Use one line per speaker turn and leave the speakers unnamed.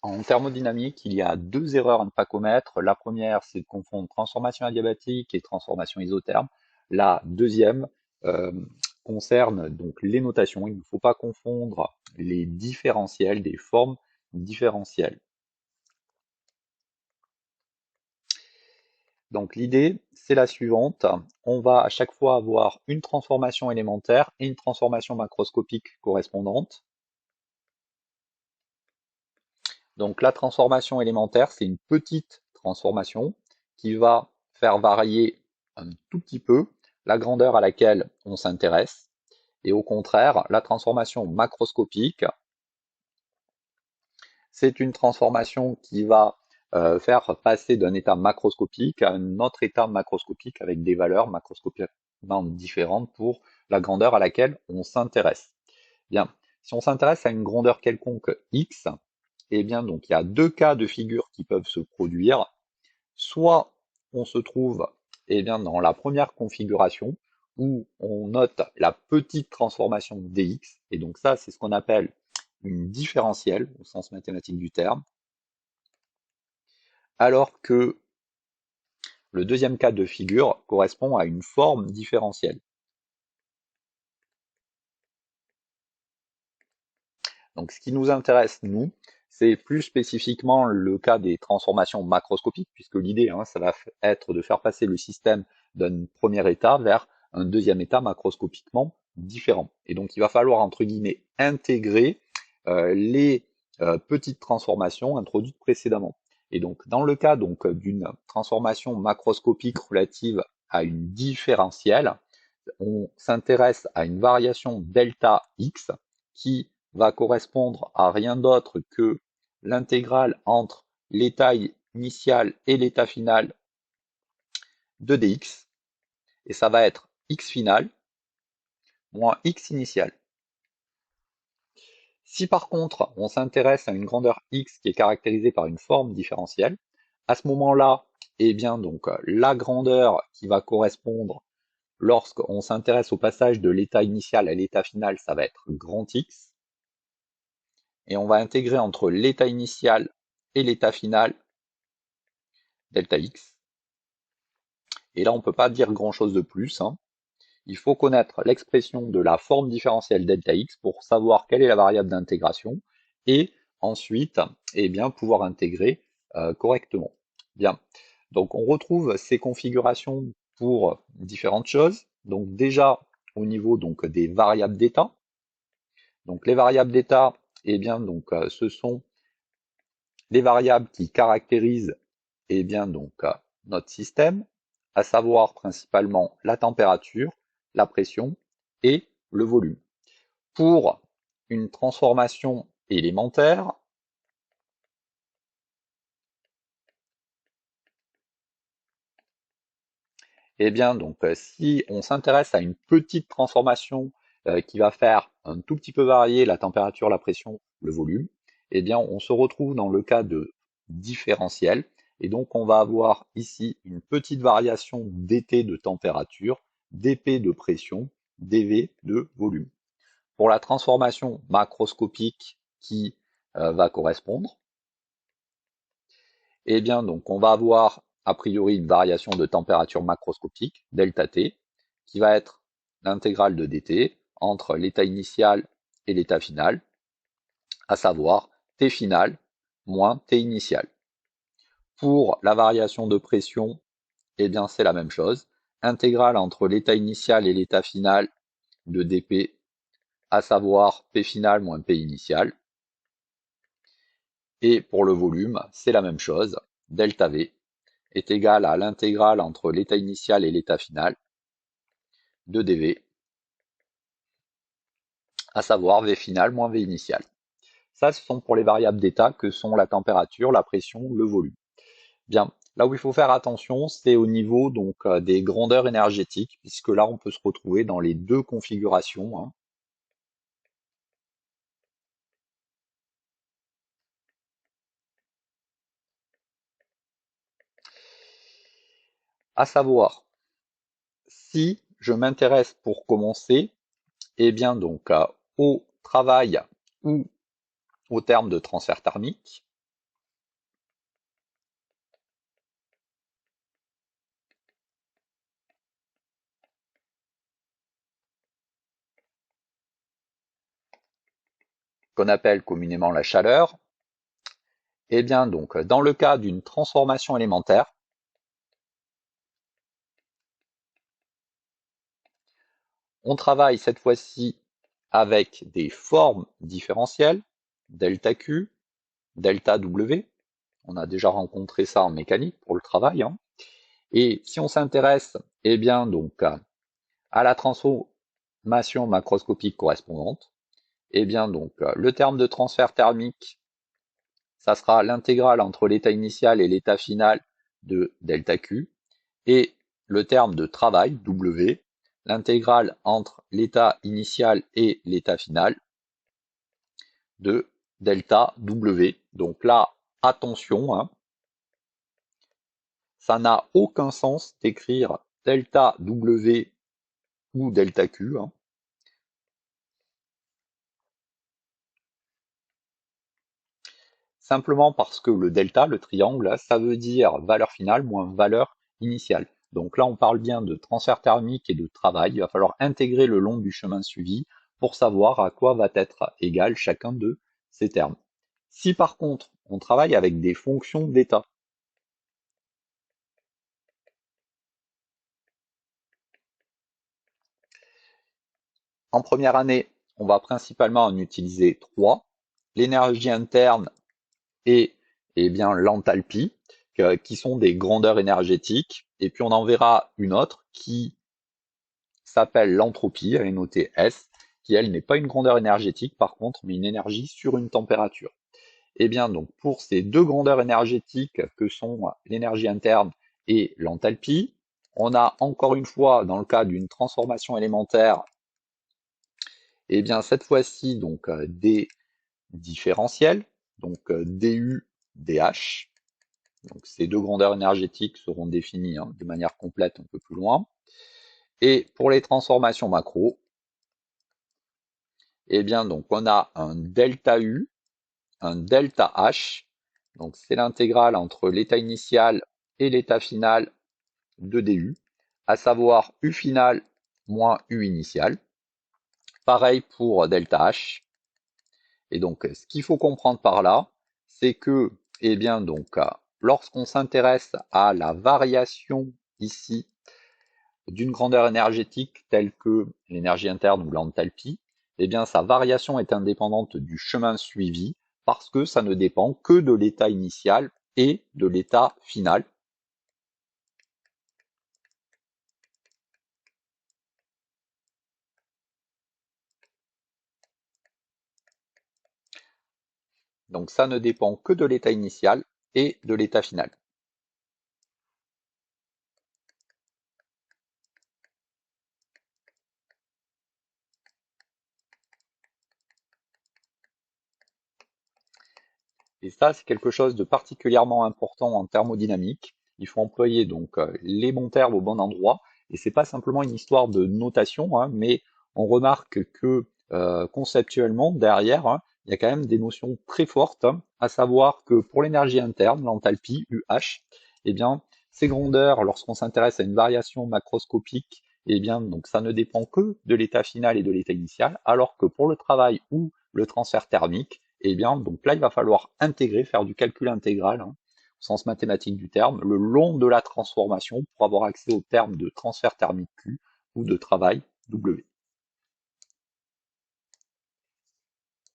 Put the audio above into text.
En thermodynamique, il y a deux erreurs à ne pas commettre. La première, c'est de confondre transformation adiabatique et transformation isotherme. La deuxième euh, concerne donc les notations. Il ne faut pas confondre les différentiels des formes différentielles. Donc l'idée, c'est la suivante. On va à chaque fois avoir une transformation élémentaire et une transformation macroscopique correspondante. Donc la transformation élémentaire, c'est une petite transformation qui va faire varier un tout petit peu la grandeur à laquelle on s'intéresse. Et au contraire, la transformation macroscopique, c'est une transformation qui va faire passer d'un état macroscopique à un autre état macroscopique avec des valeurs macroscopiquement différentes pour la grandeur à laquelle on s'intéresse. Bien, si on s'intéresse à une grandeur quelconque x, eh bien donc il y a deux cas de figure qui peuvent se produire. Soit on se trouve eh bien, dans la première configuration où on note la petite transformation dx, et donc ça c'est ce qu'on appelle une différentielle au sens mathématique du terme, alors que le deuxième cas de figure correspond à une forme différentielle. Donc ce qui nous intéresse, nous, c'est plus spécifiquement le cas des transformations macroscopiques, puisque l'idée, ça va être de faire passer le système d'un premier état vers un deuxième état macroscopiquement différent. Et donc il va falloir, entre guillemets, intégrer les petites transformations introduites précédemment. Et donc dans le cas d'une transformation macroscopique relative à une différentielle, on s'intéresse à une variation delta x qui va correspondre à rien d'autre que l'intégrale entre l'état initial et l'état final de dx, et ça va être x final moins x initial. Si par contre on s'intéresse à une grandeur x qui est caractérisée par une forme différentielle, à ce moment-là, eh bien donc la grandeur qui va correspondre lorsqu'on s'intéresse au passage de l'état initial à l'état final, ça va être grand X. Et on va intégrer entre l'état initial et l'état final delta X. Et là, on ne peut pas dire grand-chose de plus. Il faut connaître l'expression de la forme différentielle delta X pour savoir quelle est la variable d'intégration et ensuite eh bien, pouvoir intégrer correctement. Bien. Donc on retrouve ces configurations pour différentes choses. Donc déjà au niveau des variables d'état. Donc les variables d'état, eh bien ce sont les variables qui caractérisent eh bien notre système, à savoir principalement la température, la pression et le volume. Pour une transformation élémentaire, eh bien si on s'intéresse à une petite transformation qui va faire un tout petit peu varier la température, la pression, le volume, eh bien on se retrouve dans le cas de différentiel, et donc on va avoir ici une petite variation dt de température, dp de pression, dv de volume. Pour la transformation macroscopique qui va correspondre, eh bien donc on va avoir a priori une variation de température macroscopique, delta T, qui va être l'intégrale de dt entre l'état initial et l'état final, à savoir T final moins T initial. Pour la variation de pression, eh bien c'est la même chose, intégrale entre l'état initial et l'état final de dp, à savoir P final moins P initial. Et pour le volume, c'est la même chose, delta V est égal à l'intégrale entre l'état initial et l'état final de dV, à savoir V final moins V initial. Ça, ce sont pour les variables d'état que sont la température, la pression, le volume. Bien, là où il faut faire attention, c'est au niveau des grandeurs énergétiques, puisque là, on peut se retrouver dans les deux configurations. À savoir, si je m'intéresse pour commencer, eh bien au travail ou au terme de transfert thermique, qu'on appelle communément la chaleur. Eh bien donc, dans le cas d'une transformation élémentaire, on travaille cette fois-ci avec des formes différentielles, delta Q, delta W. On a déjà rencontré ça en mécanique pour le travail, hein. Et si on s'intéresse, eh bien donc à la transformation macroscopique correspondante, eh bien donc le terme de transfert thermique, ça sera l'intégrale entre l'état initial et l'état final de delta Q, et le terme de travail, W, l'intégrale entre l'état initial et l'état final de delta W. Donc là, attention, hein, ça n'a aucun sens d'écrire delta W ou delta Q, hein. Simplement parce que le delta, le triangle, ça veut dire valeur finale moins valeur initiale. Donc là, on parle bien de transfert thermique et de travail. Il va falloir intégrer le long du chemin suivi pour savoir à quoi va être égal chacun de ces termes. Si par contre, on travaille avec des fonctions d'état, en première année, on va principalement en utiliser trois: l'énergie interne et bien l'enthalpie, qui sont des grandeurs énergétiques. Et puis on en verra une autre qui s'appelle l'entropie, elle est notée S, qui elle n'est pas une grandeur énergétique par contre, mais une énergie sur une température. Et bien donc pour ces deux grandeurs énergétiques que sont l'énergie interne et l'enthalpie, on a encore une fois, dans le cas d'une transformation élémentaire, et bien cette fois-ci donc des différentiels, donc du, dh. Donc ces deux grandeurs énergétiques seront définies de manière complète un peu plus loin. Et pour les transformations macro, eh bien donc on a un delta U, un delta H, donc c'est l'intégrale entre l'état initial et l'état final de du, à savoir U final moins U initial. Pareil pour delta H. Et donc ce qu'il faut comprendre par là, c'est que, eh bien donc, lorsqu'on s'intéresse à la variation ici d'une grandeur énergétique telle que l'énergie interne ou l'enthalpie, eh bien sa variation est indépendante du chemin suivi parce que ça ne dépend que de l'état initial et de l'état final. Donc ça ne dépend que de l'état initial et de l'état final. Et ça, c'est quelque chose de particulièrement important en thermodynamique. Il faut employer donc les bons termes au bon endroit. Et c'est pas simplement une histoire de notation, hein, mais on remarque que conceptuellement, derrière, hein, il y a quand même des notions très fortes, hein, à savoir que pour l'énergie interne, l'enthalpie, UH, eh bien, ces grandeurs, lorsqu'on s'intéresse à une variation macroscopique, eh bien, donc ça ne dépend que de l'état final et de l'état initial, alors que pour le travail ou le transfert thermique, et bien donc là il va falloir intégrer, faire du calcul intégral, hein, au sens mathématique du terme, le long de la transformation pour avoir accès au terme de transfert thermique Q ou de travail W.